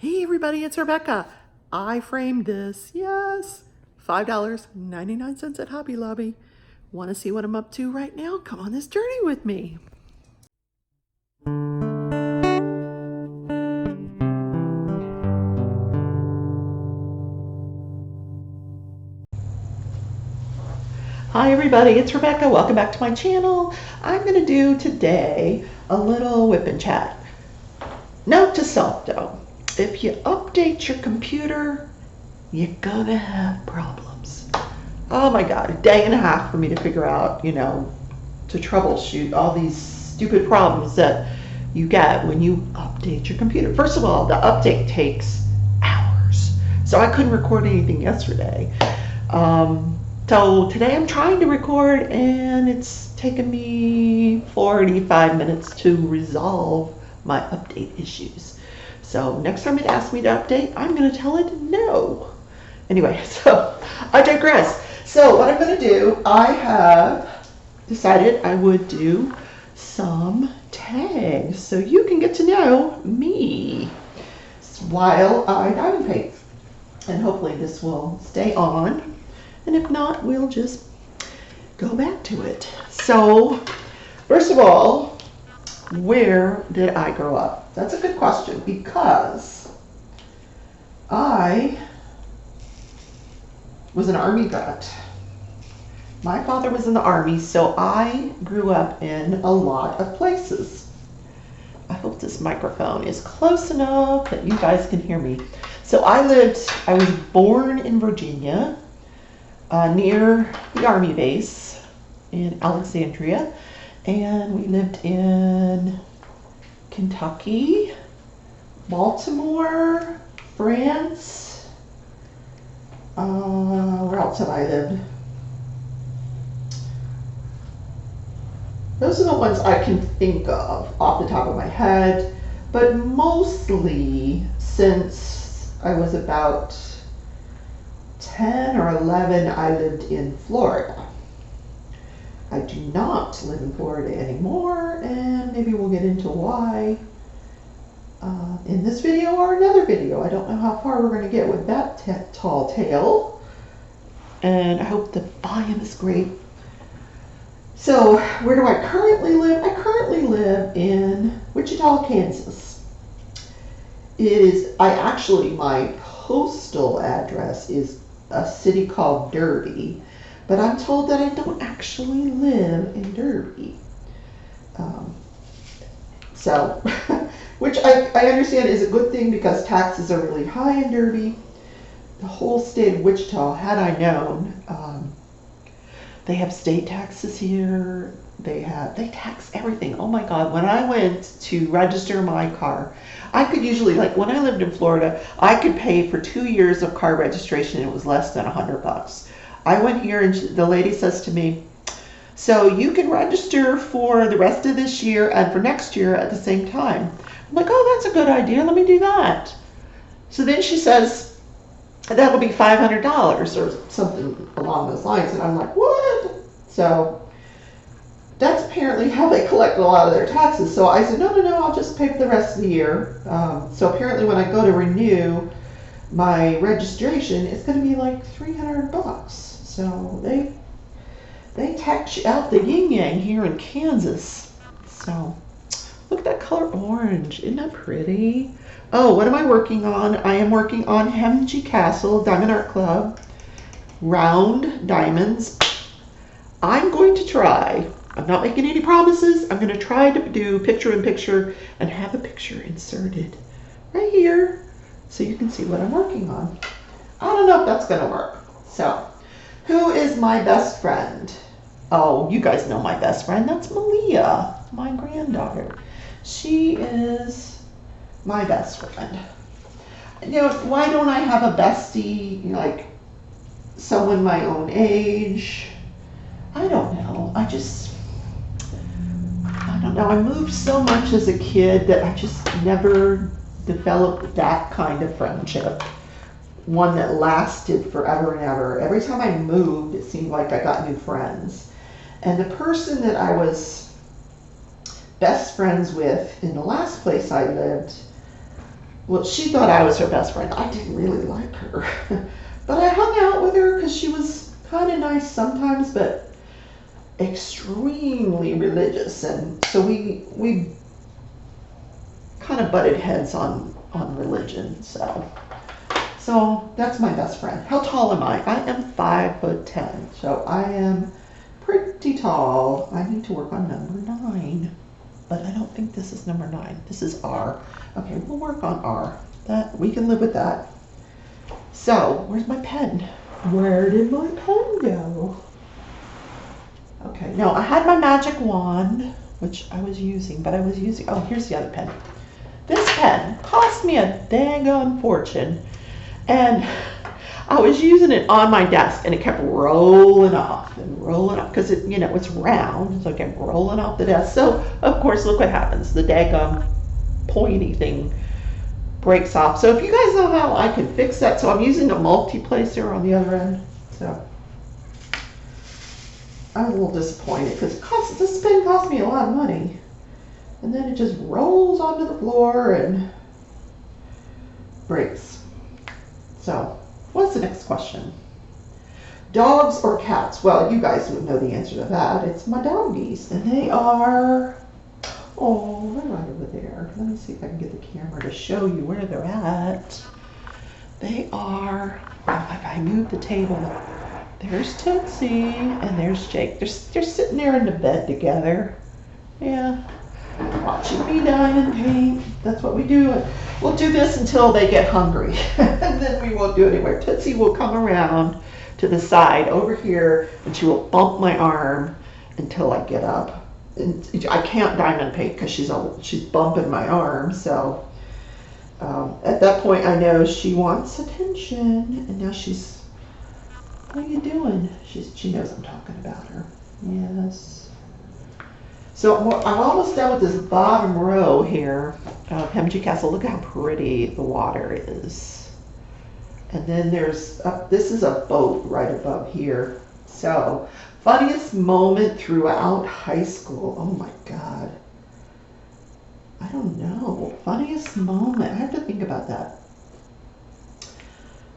Hey everybody, it's Rebecca. I framed this, yes. $5.99 at Hobby Lobby. Want to see what I'm up to right now? Come on this journey with me. Hi everybody, it's Rebecca. Welcome back to my channel. I'm going to do today a little WIP Chat. Note to self though, if you update your computer, you're gonna have problems. Oh my God, a day and a half for me to figure out, to troubleshoot all these stupid problems that you get when you update your computer. First of all, the update takes hours. So I couldn't record anything yesterday. So today I'm trying to record and it's taken me 45 minutes to resolve my update issues. So next time it asks me to update, I'm going to tell it no. Anyway, so I digress. So what I'm going to do, I have decided I would do some tags so you can get to know me while I diamond paint. And hopefully this will stay on. And if not, we'll just go back to it. So first of all, where did I grow up? That's a good question because I was an Army vet. My father was in the Army, so I grew up in a lot of places. I hope this microphone is close enough that you guys can hear me. So I was born in Virginia, near the Army base in Alexandria, and we lived in Kentucky, Baltimore, France. Where else have I lived? Those are the ones I can think of off the top of my head, but mostly since I was about 10 or 11, I lived in Florida. I do not live in Florida anymore, and maybe we'll get into why in this video or another video. I don't know how far we're going to get with that tall tale, and I hope the volume is great. So where do I currently live? I currently live in Wichita, Kansas. My postal address is a city called Derby, but I'm told that I don't actually live in Derby. Which I understand is a good thing because taxes are really high in Derby. The whole state of Wichita, had I known, they have state taxes here. They tax everything. Oh my God, when I went to register my car, I could usually, like when I lived in Florida, I could pay for 2 years of car registration and it was less than $100. I went here and the lady says to me, so you can register for the rest of this year and for next year at the same time. I'm like, oh, that's a good idea. Let me do that. So then she says, that'll be $500 or something along those lines. And I'm like, what? So that's apparently how they collect a lot of their taxes. So I said, no, I'll just pay for the rest of the year. So apparently when I go to renew my registration, it's going to be like $300. So they tax you out the yin yang here in Kansas. So look at that color orange. Isn't that pretty? Oh, what am I working on? I am working on Hemji Castle Diamond Art Club. Round diamonds. I'm going to try. I'm not making any promises. I'm going to try to do picture in picture and have a picture inserted right here so you can see what I'm working on. I don't know if that's going to work. So, who is my best friend? Oh, you guys know my best friend. That's Malia, my granddaughter. She is my best friend. Why don't I have a bestie, like someone my own age? I don't know. I don't know. I moved so much as a kid that I just never developed that kind of friendship. One that lasted forever and ever. Every time I moved, it seemed like I got new friends. And the person that I was best friends with in the last place I lived, Well, she thought I was her best friend. I didn't really like her. But I hung out with her because she was kind of nice sometimes, but extremely religious. And so we kind of butted heads on religion. So that's my best friend. How tall am I? I am 5'10". So I am pretty tall. I need to work on number 9. But I don't think this is number 9. This is R. Okay, we'll work on R. That we can live with that. So, where's my pen? Where did my pen go? Okay, no, I had my magic wand, which I was using, but oh, here's the other pen. This pen cost me a daggone fortune, and I was using it on my desk, and it kept rolling off, because it's round, so it kept rolling off the desk. So, of course, look what happens. The daggone pointy thing breaks off. So if you guys know how I can fix that, so I'm using a multi-placer on the other end. So I'm a little disappointed because this pen cost me a lot of money. And then it just rolls onto the floor and breaks. So what's the next question? Dogs or cats? Well, you guys would know the answer to that. It's my doggies. And they are, oh, they're right over there. Let me see if I can get the camera to show you where they're at. They are, if I move the table, there's Tootsie and there's Jake. They're sitting there in the bed together. Yeah, watching me diamond paint. That's what we do. We'll do this until they get hungry. And then we won't do it anymore. Tootsie will come around to the side over here and she will bump my arm until I get up. And I can't diamond paint because she's bumping my arm. So at that point I know she wants attention. And now she's, what are you doing? She knows I'm talking about her. Yes. So I'm almost done with this bottom row here of Hemji Castle. Look how pretty the water is. And then this is a boat right above here. So, funniest moment throughout high school. Oh my God. I don't know. Funniest moment. I have to think about that.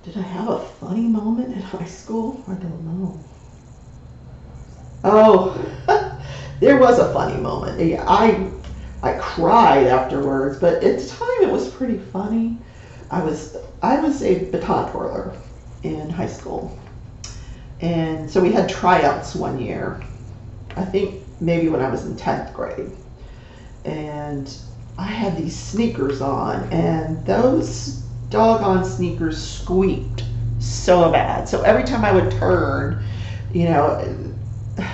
Did I have a funny moment in high school? I don't know. Oh, there was a funny moment. Yeah, I cried afterwards, but at the time it was pretty funny. I was a baton twirler in high school. And so we had tryouts one year. I think maybe when I was in 10th grade. And I had these sneakers on, and those doggone sneakers squeaked so bad. So every time I would turn,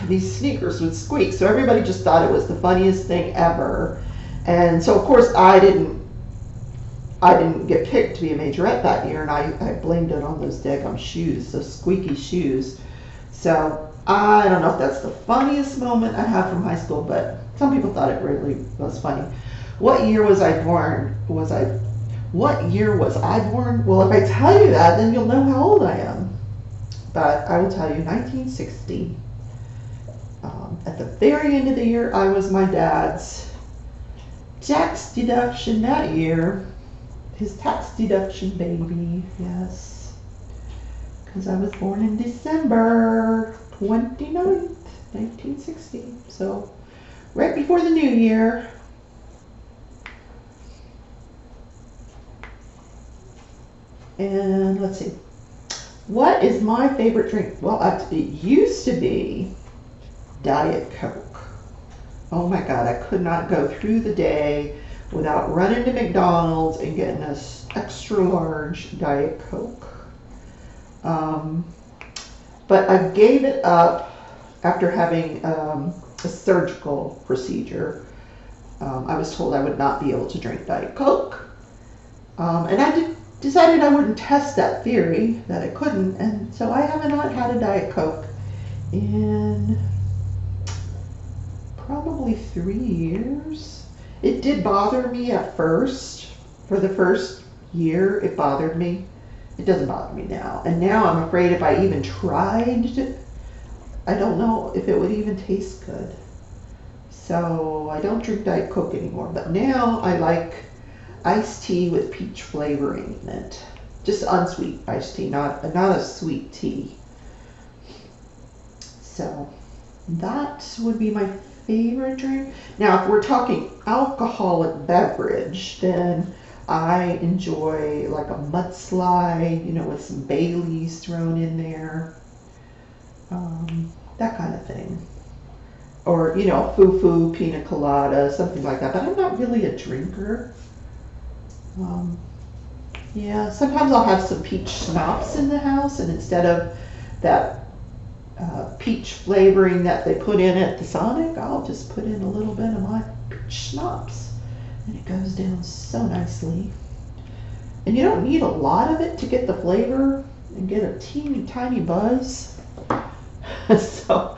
these sneakers would squeak. So everybody just thought it was the funniest thing ever. And so of course I didn't get picked to be a majorette that year, and I blamed it on those daggum shoes, those squeaky shoes. So I don't know if that's the funniest moment I have from high school, but some people thought it really was funny. What year was I born? What year was I born? Well, if I tell you that, then you'll know how old I am. But I will tell you, 1960. At the very end of the year, I was my dad's tax deduction that year. His tax deduction baby, yes. Because I was born in December 29th, 1960. So, right before the new year. And let's see. What is my favorite drink? Well, it used to be Diet Coke. Oh my God, I could not go through the day without running to McDonald's and getting an extra large Diet Coke. But I gave it up after having a surgical procedure. I was told I would not be able to drink Diet Coke. And I decided I wouldn't test that theory, that I couldn't. And so I have not had a Diet Coke in probably 3 years. It did bother me at first. For the first year, it bothered me. It doesn't bother me now. And now I'm afraid if I even tried to, I don't know if it would even taste good. So I don't drink Diet Coke anymore. But now I like iced tea with peach flavoring in it. Just unsweet iced tea, not a sweet tea. So that would be my favorite drink. Now, if we're talking alcoholic beverage, then I enjoy like a mudslide, with some Baileys thrown in there, that kind of thing. Or, foo-foo, pina colada, something like that. But I'm not really a drinker. Yeah, sometimes I'll have some peach schnapps in the house, and instead of that peach flavoring that they put in at the Sonic, I'll just put in a little bit of my peach schnapps, and it goes down so nicely. And you don't need a lot of it to get the flavor and get a teeny tiny buzz. So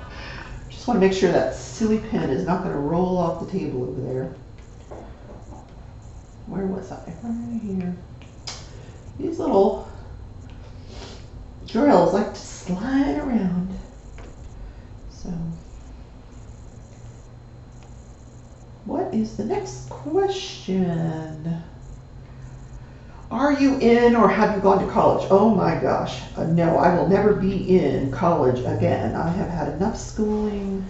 just want to make sure that silly pen is not going to roll off the table over there. Where was I? Right here. These little drills like to slide around. So, what is the next question? Are you in or have you gone to college? Oh my gosh. No, I will never be in college again. I have had enough schooling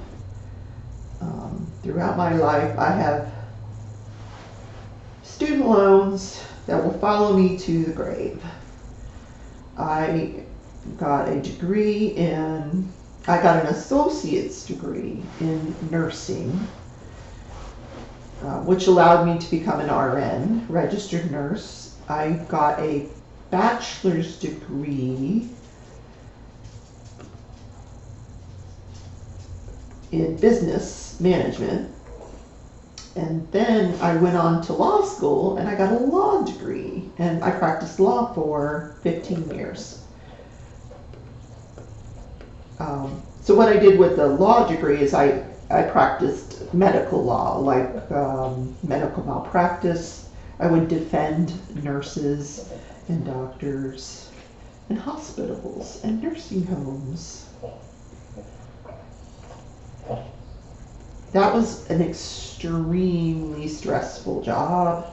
throughout my life. I have student loans that will follow me to the grave. I got an associate's degree in nursing, which allowed me to become an RN, registered nurse. I got a bachelor's degree in business management. And then I went on to law school and I got a law degree, and I practiced law for 15 years. So what I did with the law degree is I practiced medical law, like medical malpractice. I would defend nurses and doctors and hospitals and nursing homes. That was an extremely stressful job,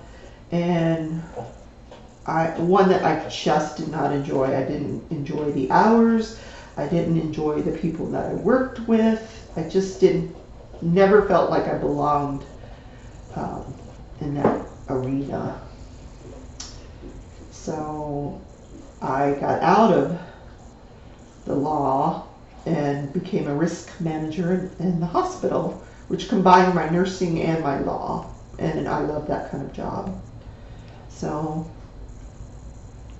and one that I just did not enjoy. I didn't enjoy the hours. I didn't enjoy the people that I worked with. I just never felt like I belonged in that arena. So I got out of the law and became a risk manager in the hospital, which combined my nursing and my law, and I love that kind of job. So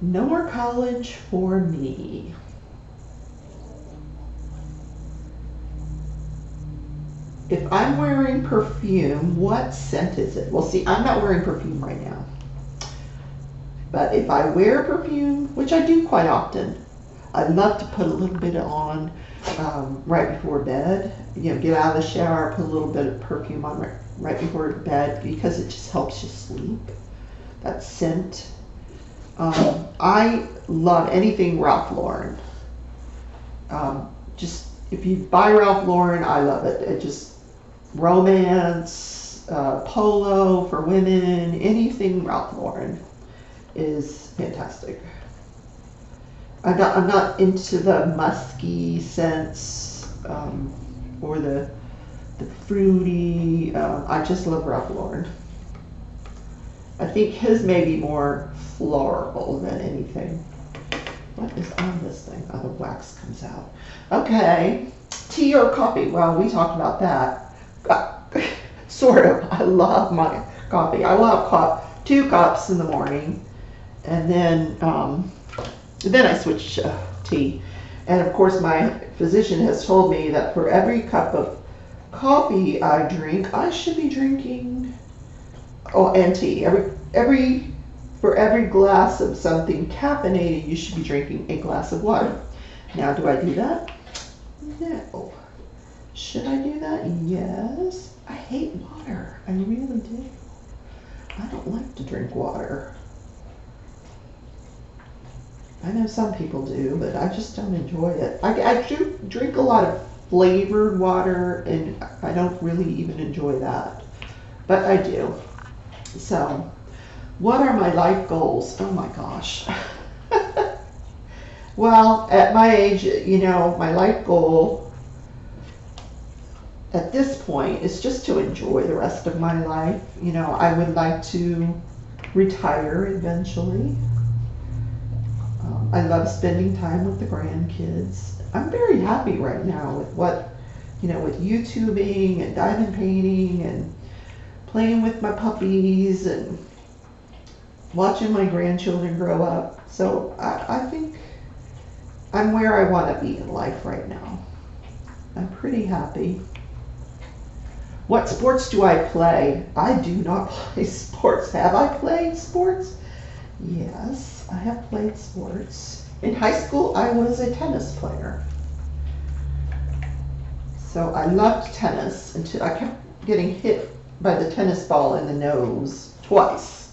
no more college for me. If I'm wearing perfume, what scent is it? Well, see, I'm not wearing perfume right now. But if I wear perfume, which I do quite often, I love to put a little bit on right before bed. Get out of the shower, put a little bit of perfume on right before bed, because it just helps you sleep. That scent. I love anything Ralph Lauren. Just if you buy Ralph Lauren, I love it. It just romance, polo for women, anything Ralph Lauren is fantastic. I'm not into the musky scents or the fruity. I just love Ralph Lauren. I think his may be more floral than anything. What is on this thing? Oh, the wax comes out. Okay, tea or coffee? Well, we talked about that. Sort of. I love my coffee. I will have 2 cups in the morning, and then I switch to tea. And of course, my physician has told me that for every cup of coffee I drink, I should be drinking, and tea. For every glass of something caffeinated, you should be drinking a glass of water. Now, do I do that? No. Should I do that? Yes. I hate water. I really do. I don't like to drink water. I know some people do, but I just don't enjoy it. I do drink a lot of flavored water, and I don't really even enjoy that. But I do. So, What are my life goals? Oh my gosh. Well, at my age, my life goal at this point is just to enjoy the rest of my life. I would like to retire eventually. I love spending time with the grandkids. I'm very happy right now with with YouTubing and diamond painting and playing with my puppies and watching my grandchildren grow up. So I think I'm where I want to be in life right now. I'm pretty happy. What sports do I play? I do not play sports. Have I played sports? Yes, I have played sports. In high school, I was a tennis player. So I loved tennis until I kept getting hit by the tennis ball in the nose twice.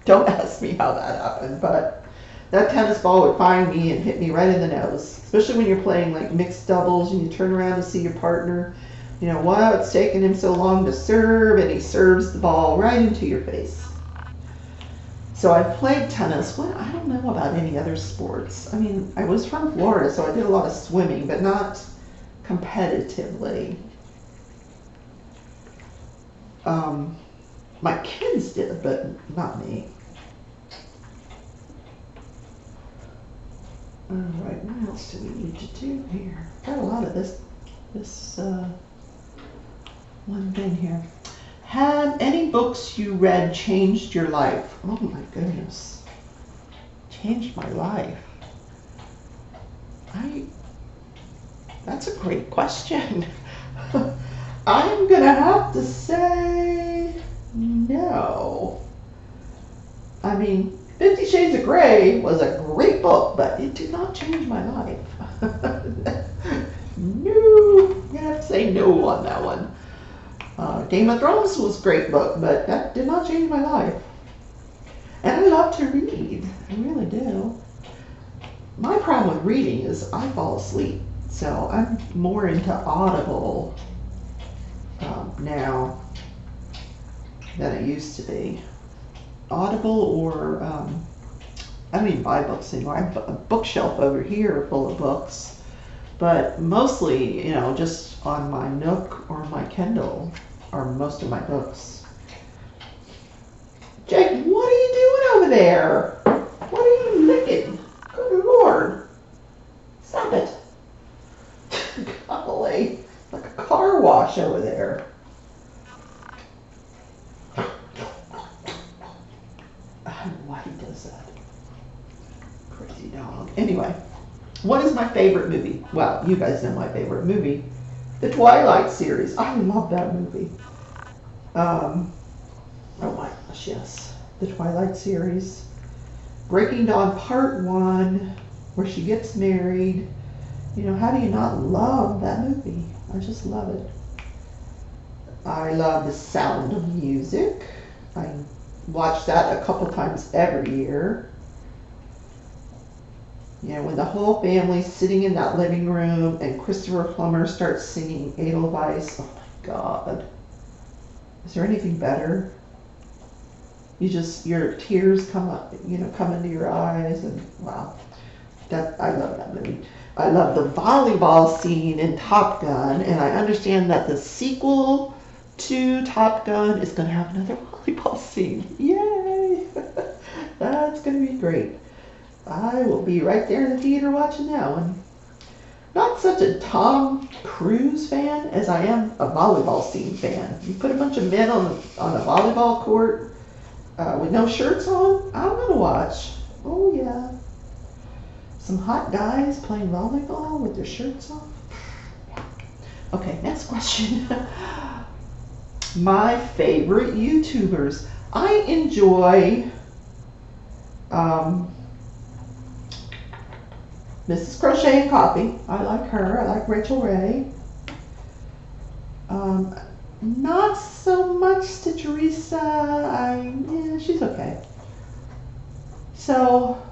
Don't ask me how that happened, but that tennis ball would find me and hit me right in the nose, especially when you're playing like mixed doubles and you turn around to see your partner. Wow, it's taken him so long to serve, and he serves the ball right into your face. So I played tennis. I don't know about any other sports. I mean, I was from Florida, so I did a lot of swimming, but not competitively. My kids did, but not me. All right, what else do we need to do here? Got a lot of this one thing here. Have any books you read changed your life? Oh my goodness. Changed my life. That's a great question. I'm gonna have to say no. I mean, 50 Shades of Grey was a great book, but it did not change my life. No, I'm gonna have to say no on that one. Game of Thrones was a great book, but that did not change my life. And I love to read. I really do. My problem with reading is I fall asleep. So I'm more into Audible now than it used to be. Audible or, I don't even buy books anymore. I have a bookshelf over here full of books. But mostly, just on my Nook or my Kindle are most of my books. Jake, what are you doing over there? What are you licking? Good Lord. Stop it. Golly, like a car wash over there. I don't know why he does that. Crazy dog. Anyway, what is my favorite movie? Well, you guys know my favorite movie. The Twilight series. I love that movie. Oh my gosh, yes. The Twilight series. Breaking Dawn Part 1, where she gets married. How do you not love that movie? I just love it. I love The Sound of Music. I watch that a couple times every year. When the whole family's sitting in that living room and Christopher Plummer starts singing Edelweiss, oh my God. Is there anything better? Your tears come up, come into your eyes, and wow. I love that movie. I love the volleyball scene in Top Gun, and I understand that the sequel to Top Gun is going to have another volleyball scene. Yay! That's going to be great. I will be right there in the theater watching that one. Not such a Tom Cruise fan as I am a volleyball scene fan. You put a bunch of men on a volleyball court with no shirts on, I'm going to watch. Oh, yeah. Some hot guys playing volleyball with their shirts off. Okay, next question. My favorite YouTubers. I enjoy Mrs. Crochet and Coffee. I like her. I like Rachel Ray. Not so much to Teresa. She's okay. So,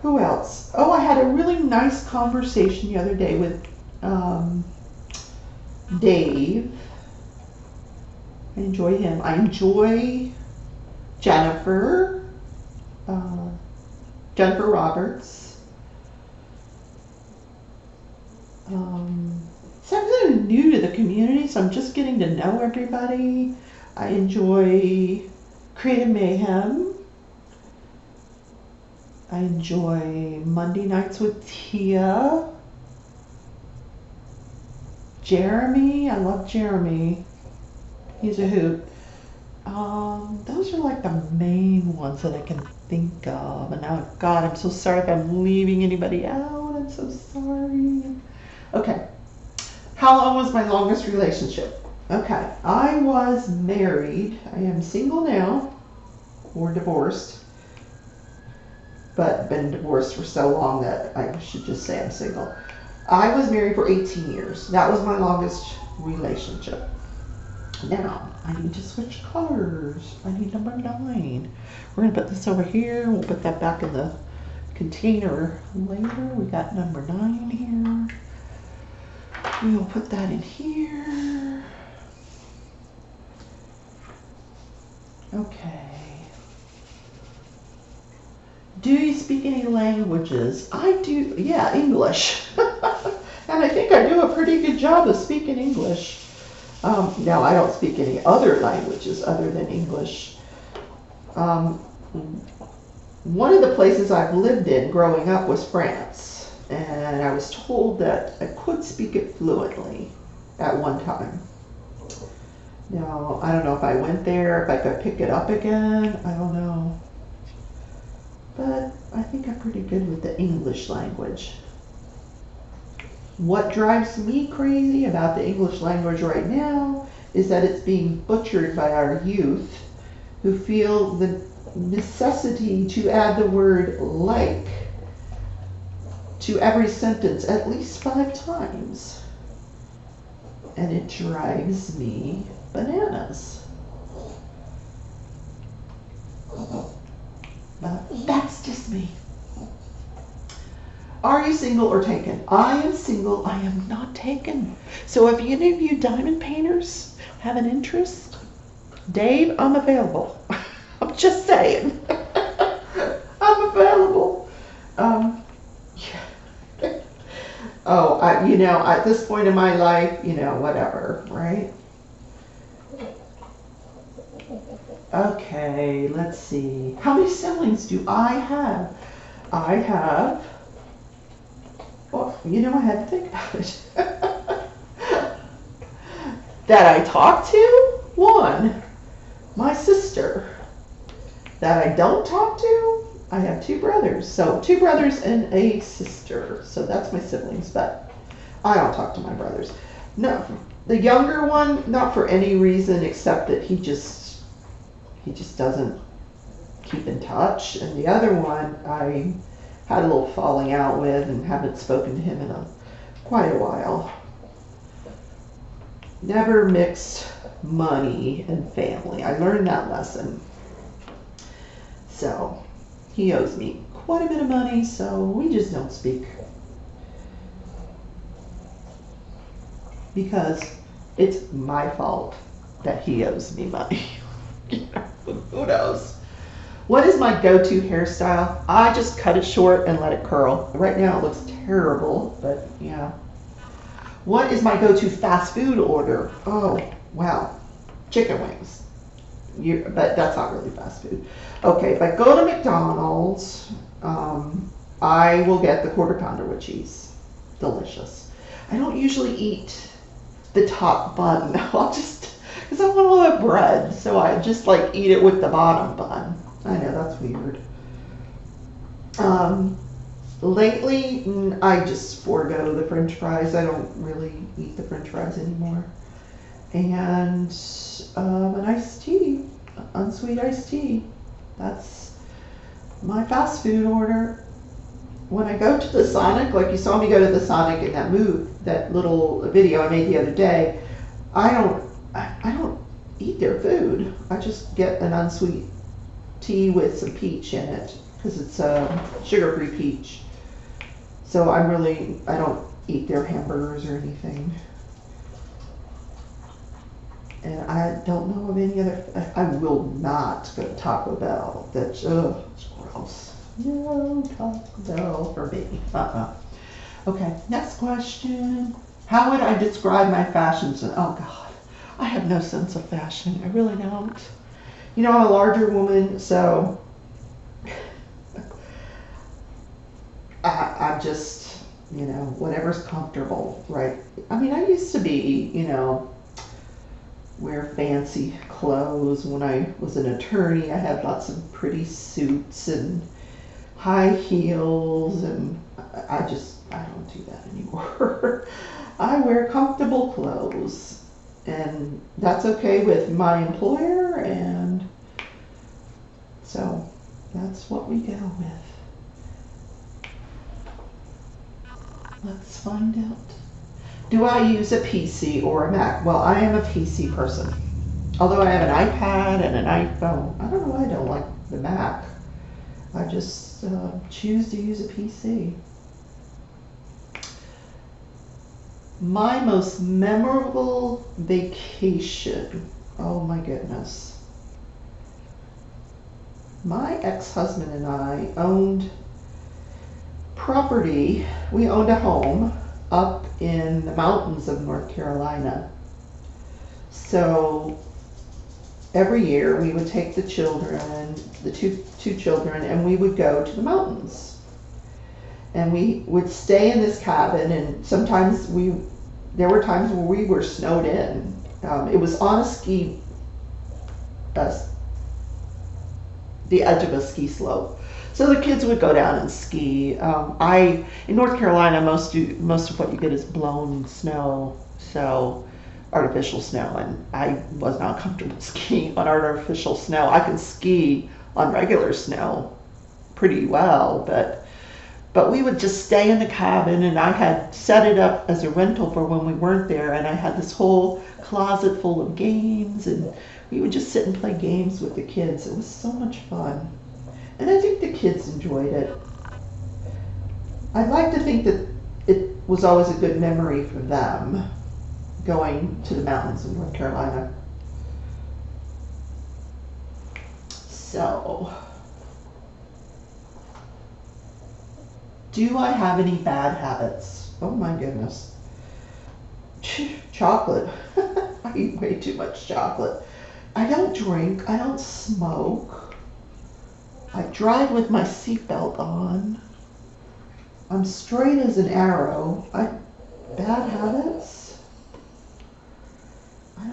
who else? Oh, I had a really nice conversation the other day with Dave. I enjoy him. I enjoy Jennifer, Jennifer Roberts. So I'm kind of new to the community, so I'm just getting to know everybody. I enjoy Creative Mayhem. I enjoy Monday Nights with Tia. Jeremy, I love Jeremy. He's a hoot. Those are like the main ones that I can think of. And now, God, I'm so sorry if I'm leaving anybody out. I'm so sorry. Okay. How long was my longest relationship? Okay. I was married. I am single now, or divorced. But been divorced for so long that I should just say I'm single. I was married for 18 years. That was my longest relationship. Now, I need to switch colors. I need number 9. We're going to put this over here. We'll put that back in the container later. We got number 9 here. We'll put that in here. Okay. Do you speak any languages? I do, yeah, English. And I think I do a pretty good job of speaking English. Now, I don't speak any other languages other than English. One of the places I've lived in growing up was France. And I was told that I could speak it fluently at one time. Now, I don't know if I went there, if I could pick it up again. I don't know. But I think I'm pretty good with the English language. What drives me crazy about the English language right now is that it's being butchered by our youth who feel the necessity to add the word like to every sentence at least 5 times. And it drives me bananas. But that's just me. Are you single or taken? I am single. I am not taken. So if any of you diamond painters have an interest, Dave, I'm available. I'm just saying. I'm available. Yeah. Oh, at this point in my life, whatever, right? Okay, let's see. How many siblings do I have? I have, I had to think about it. That I talk to? 1. My sister. That I don't talk to? I have 2 brothers. So 2 brothers and a sister. So that's my siblings, but I don't talk to my brothers. No, the younger one, not for any reason except that he just doesn't keep in touch. And the other one, I had a little falling out with and haven't spoken to him in quite a while. Never mix money and family. I learned that lesson. So he owes me quite a bit of money, so we just don't speak. Because it's my fault that he owes me money. Who knows? What is my go-to hairstyle? I just cut it short and let it curl. Right now it looks terrible, but yeah. What is my go-to fast food order? Oh, wow. Chicken wings. But that's not really fast food. Okay, if I go to McDonald's, I will get the quarter pounder with cheese. Delicious. I don't usually eat the top bun. I'll just, because I want all that bread, so I just eat it with the bottom bun. I know, that's weird. Lately, I just forego the french fries. I don't really eat the french fries anymore. And an iced tea, unsweet iced tea. That's my fast food order. When I go to the Sonic, like you saw me go to the Sonic in that little video I made the other day, I don't eat their food. I just get an unsweet tea with some peach in it because it's a sugar-free peach. So I don't eat their hamburgers or anything. And I don't know of any other. I will not go to Taco Bell. That's it's gross. No Taco Bell for me. Okay, next question. How would I describe my fashion sense? Oh God, I have no sense of fashion. I really don't. You know, I'm a larger woman, so I'm just, whatever's comfortable, right? I mean, I used to be, wear fancy clothes when I was an attorney. I had lots of pretty suits and high heels, and I don't do that anymore. I wear comfortable clothes, and that's okay with my employer, and so that's what we go with. Let's find out. Do I use a PC or a Mac? Well, I am a PC person. Although I have an iPad and an iPhone. I don't know why I don't like the Mac. I just choose to use a PC. My most memorable vacation. Oh my goodness. My ex-husband and I owned property. We owned a home up in the mountains of North Carolina. So every year we would take the children, the two children, and we would go to the mountains. And we would stay in this cabin, and sometimes there were times where we were snowed in. It was on the edge of a ski slope. So the kids would go down and ski. In North Carolina, most of what you get is blown snow, so artificial snow, and I was not comfortable skiing on artificial snow. I can ski on regular snow pretty well, but we would just stay in the cabin, and I had set it up as a rental for when we weren't there, and I had this whole closet full of games, and we would just sit and play games with the kids. It was so much fun. And I think the kids enjoyed it. I'd like to think that it was always a good memory for them, going to the mountains in North Carolina. So, do I have any bad habits? Oh my goodness. Chocolate. I eat way too much chocolate. I don't drink. I don't smoke. I drive with my seatbelt on. I'm straight as an arrow. Bad habits? I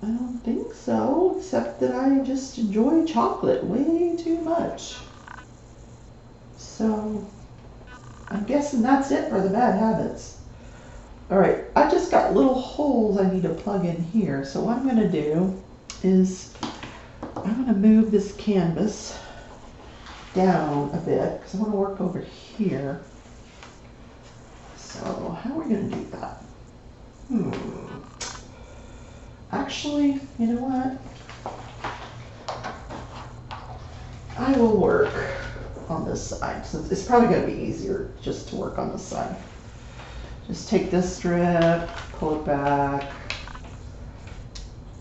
don't think so, except that I just enjoy chocolate way too much. So I'm guessing that's it for the bad habits. All right, I just got little holes I need to plug in here. So what I'm going to do is I'm going to move this canvas down a bit because I want to work over here. So how are we going to do that? Actually, you know what? I will work on this side. So it's probably going to be easier just to work on this side. Just take this strip, pull it back,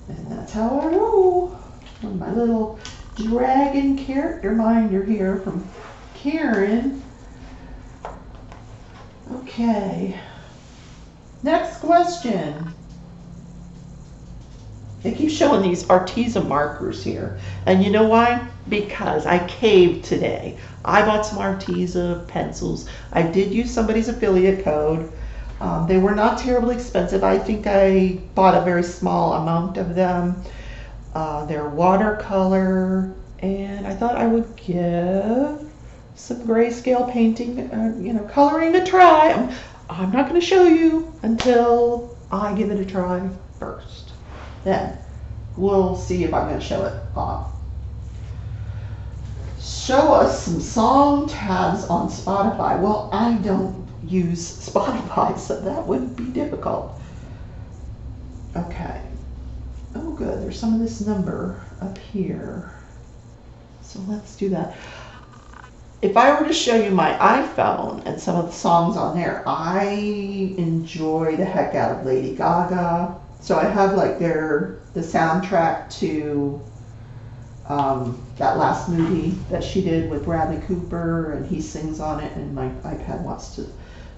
and that's how I roll. On my little dragon character minder here from Karen. Okay. Next question. They keep showing these Arteza markers here. And you know why? Because I caved today. I bought some Arteza pencils. I did use somebody's affiliate code. They were not terribly expensive. I think I bought a very small amount of them. They're watercolor, and I thought I would give some grayscale painting, coloring a try. I'm not going to show you until I give it a try first. Then we'll see if I'm going to show it off. Show us some song tabs on Spotify. Well, I don't use Spotify, so that would be difficult. Okay. Oh, good. There's some of this number up here. So let's do that. If I were to show you my iPhone and some of the songs on there, I enjoy the heck out of Lady Gaga. So I have like the soundtrack to that last movie that she did with Bradley Cooper, and he sings on it, and my iPad wants to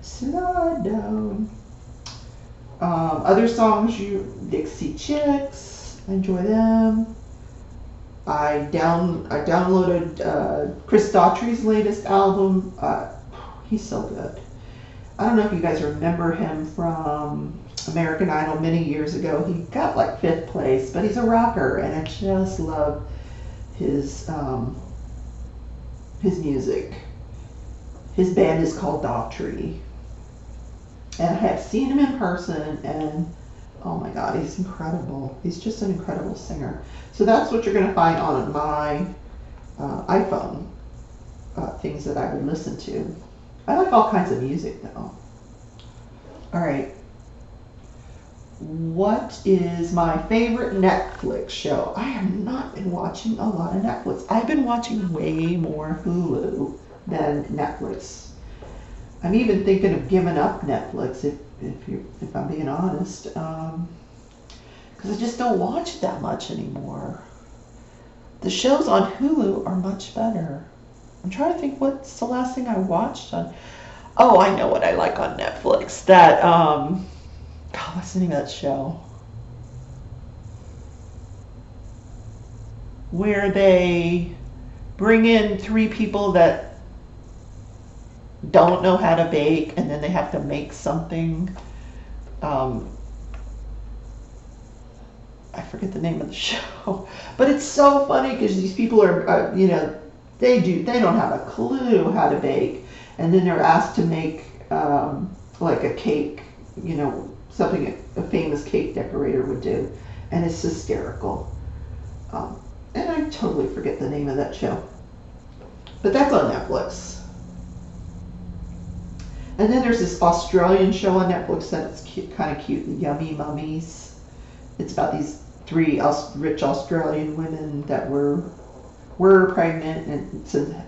slide down. Other songs, Dixie Chicks, I enjoy them. I downloaded Chris Daughtry's latest album. He's so good. I don't know if you guys remember him from American Idol many years ago. He got like 5th place, but he's a rocker, and I just love his music. His band is called Daughtry, and I have seen him in person, and oh my God, he's incredible. He's just an incredible singer. So that's what you're going to find on my iPhone, things that I would listen to. I like all kinds of music though. All right. What is my favorite Netflix show? I have not been watching a lot of Netflix. I've been watching way more Hulu than Netflix. I'm even thinking of giving up Netflix if I'm being honest, because I just don't watch it that much anymore. The shows on Hulu are much better. I'm trying to think what's the last thing I watched on. Oh, I know what I like on Netflix. That God, what's the name of that show? Where they bring in 3 people that don't know how to bake, and then they have to make something. I forget the name of the show, but it's so funny because these people are, they don't have a clue how to bake, and then they're asked to make like a cake, something a famous cake decorator would do, and it's hysterical. And I totally forget the name of that show, but that's on Netflix. And then there's this Australian show on Netflix that's kind of cute, the Yummy Mummies. It's about these 3 rich Australian women that were pregnant and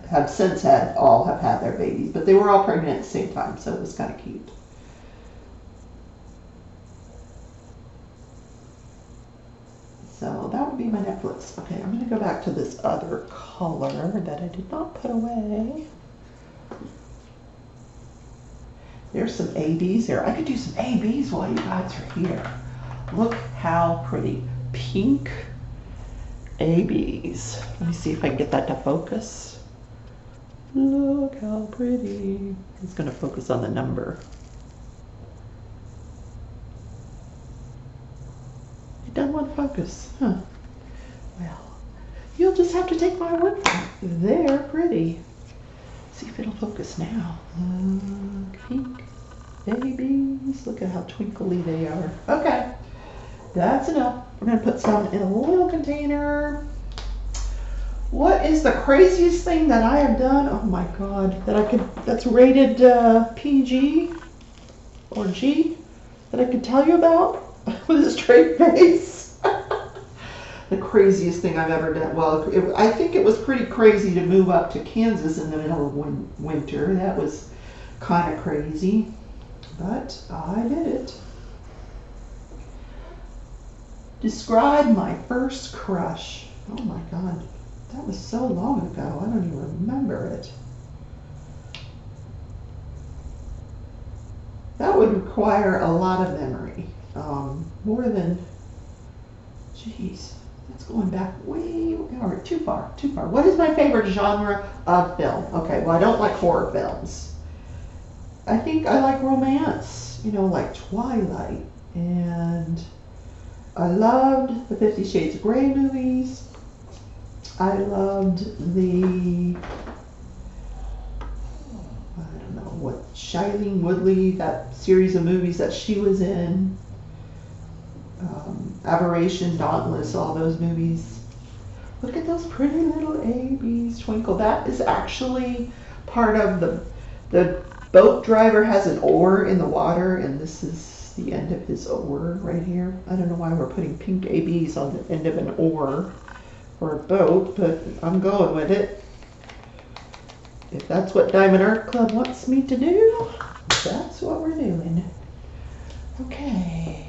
have since all have had their babies, but they were all pregnant at the same time, so it was kind of cute. So that would be my Netflix. Okay, I'm going to go back to this other color that I did not put away. There's some ABs there. I could do some ABs while you guys are here. Look how pretty. Pink ABs. Let me see if I can get that to focus. Look how pretty. It's going to focus on the number. It doesn't want to focus. Huh. Well, you'll just have to take my word for it. They're pretty. See if it'll focus now. Pink babies. Look at how twinkly they are. Okay. That's enough. We're going to put some in a little container. What is the craziest thing that I have done? Oh my God. That's rated PG or G that I could tell you about with a straight face. The craziest thing I've ever done. Well, I think it was pretty crazy to move up to Kansas in the middle of winter. That was kind of crazy, but I did it. Describe my first crush. Oh my God, that was so long ago. I don't even remember it. That would require a lot of memory. More than, geez, that's going back way, or too far. What is my favorite genre of film? Okay, well, I don't like horror films. I think I like romance, like Twilight, and I loved the 50 Shades of Grey movies. I loved Shailene Woodley, that series of movies that she was in. Aberration, Dauntless, all those movies. Look at those pretty little ABs twinkle. That is actually part of the boat driver has an oar in the water, and this is the end of his oar right here. I don't know why we're putting pink ABs on the end of an oar for a boat, but I'm going with it. If that's what Diamond Art Club wants me to do, that's what we're doing. Okay,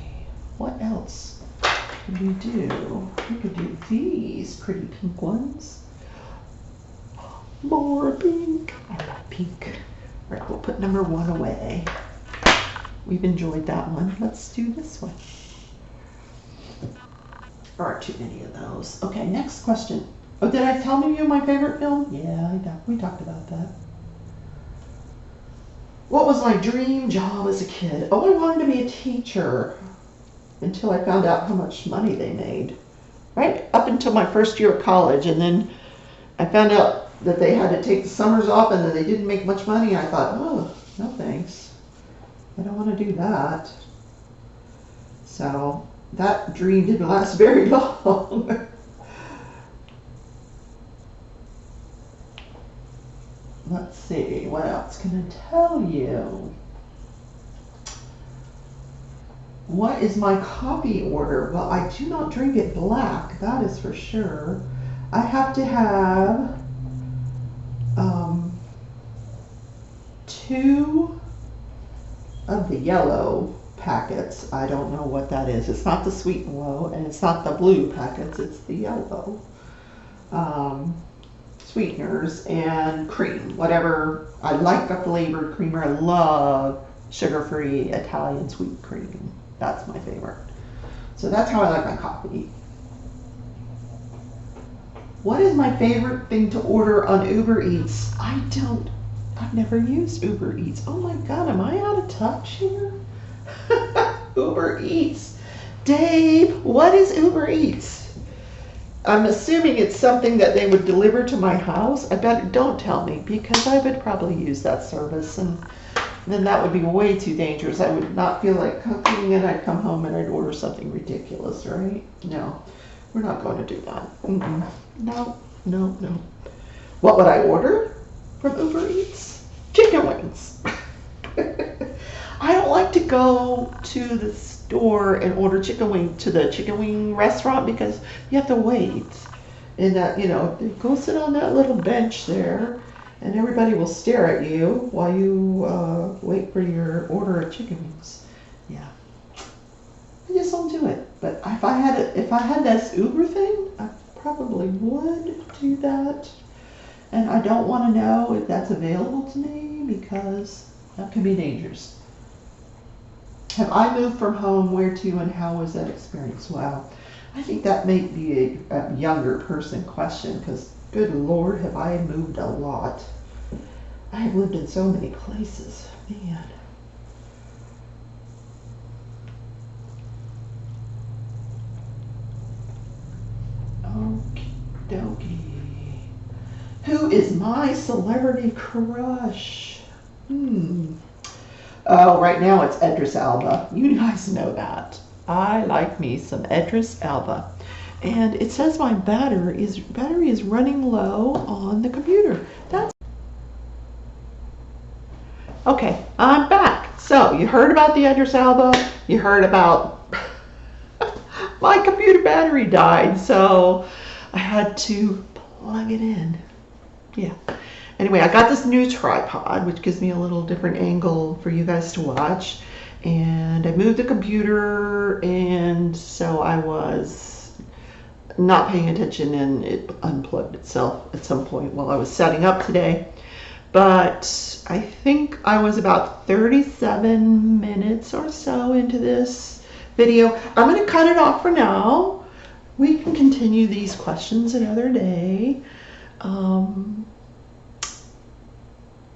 what else? do? We could do these pretty pink ones. More pink. I love pink. All right, we'll put number 1 away. We've enjoyed that one. Let's do this one. There aren't too many of those. Okay, next question. Oh, did I tell you my favorite film? Yeah, we talked about that. What was my dream job as a kid? Oh, I wanted to be a teacher until I found out how much money they made. Right up until my first year of college, and then I found out that they had to take the summers off and that they didn't make much money. I thought, oh, no thanks. I don't want to do that. So that dream didn't last very long. Let's see, what else can I tell you? What is my coffee order? Well, I do not drink it black, that is for sure. I have to have 2 of the yellow packets. I don't know what that is. It's not the sweet and low, and it's not the blue packets, it's the yellow. Sweeteners and cream, whatever. I like the flavored creamer. I love sugar-free Italian sweet cream. That's my favorite. So that's how I like my coffee. What is my favorite thing to order on Uber Eats? I've never used Uber Eats. Oh my God, am I out of touch here? Uber Eats. Dave, what is Uber Eats? I'm assuming it's something that they would deliver to my house. I bet, don't tell me, because I would probably use that service, and then that would be way too dangerous. I would not feel like cooking, and I'd come home and I'd order something ridiculous, right? No, we're not going to do that. No. What would I order from Uber Eats? Chicken wings. I don't like to go to the store and order chicken wing to the chicken wing restaurant because you have to wait. And that, go sit on that little bench there and everybody will stare at you while you wait for your order of chicken wings. Yeah. I just don't do it. But if I had this Uber thing, I probably would do that. And I don't want to know if that's available to me because that can be dangerous. Have I moved from home? Where to, and how was that experience? Wow. I think that may be a younger person question because, good Lord, have I moved a lot. I have lived in so many places. Man. Okie dokie. Who is my celebrity crush? Oh, right now it's Idris Elba. You guys know that. I like me some Idris Elba. And it says my battery is running low on the computer. Okay, I'm back. So you heard about the Idris Elba. You heard about my computer battery died, so I had to plug it in. Yeah. Anyway, I got this new tripod, which gives me a little different angle for you guys to watch. And I moved the computer, and so I was not paying attention, and it unplugged itself at some point while I was setting up today. But I think I was about 37 minutes or so into this video. I'm going to cut it off for now. We can continue these questions another day.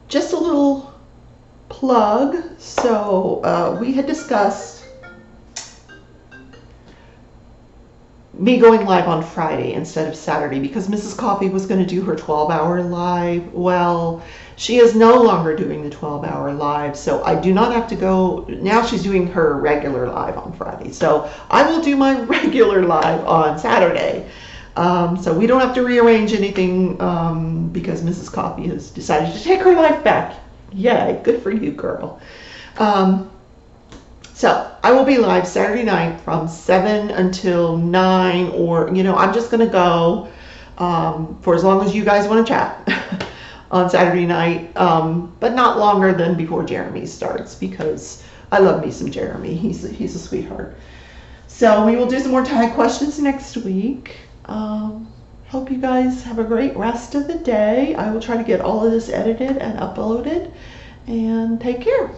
Just a little plug. So we had discussed me going live on Friday instead of Saturday because Mrs. Coffee was going to do her 12-hour live. Well, she is no longer doing the 12-hour live, so I do not have to go. Now she's doing her regular live on Friday. So I will do my regular live on Saturday. So we don't have to rearrange anything because Mrs. Coffee has decided to take her life back. Yay, good for you, girl. So I will be live Saturday night from 7 until 9, or, I'm just going to go for as long as you guys want to chat on Saturday night, but not longer than before Jeremy starts because I love me some Jeremy. He's a sweetheart. So we will do some more tag questions next week. Hope you guys have a great rest of the day. I will try to get all of this edited and uploaded. And take care.